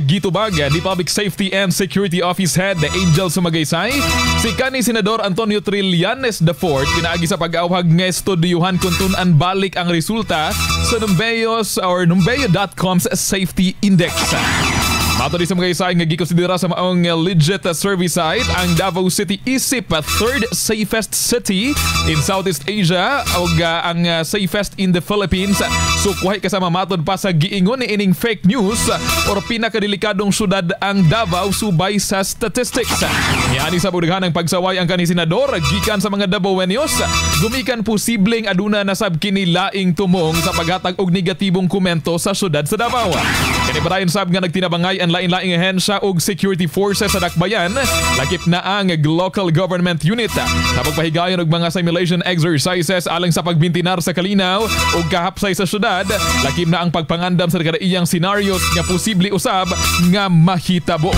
gitubag di Public Safety and Security Office Head Angel Sumagaysay, si kanhi Senador Antonio Trillanes IV pinaagi sa pag-awhag nga estudyuhan kung tun-an balik ang resulta sa Numbeo.com's Safety Index. Mato di sa mga isay nga gikonsidera sa maong legit survey site ang Davao City isip third safest city in Southeast Asia o ang safest in the Philippines. So kuhay kasama matod pa sa giingon ni ining fake news or pinakadelikadong syudad ang Davao subay sa statistics. Niani sa budaghan ng pagsaway ang kanhi senador gikan sa mga Davaoenos, gumikan posibleng aduna na sab kini laing tumong sa paghatag og negatibong komento sa syudad sa Davao. Kini padayon sab nga nagtinabangay ang lain-laing ahensya ug security forces sa dakbayan, lakip na ang local government unit sa pagpahigayon og mga simulation exercises alang sa pagbintinar sa kalinaw ug kahapsay sa syudad, lakip na ang pagpangandam sa kadaiyang scenarios nga posible usab nga mahitabo.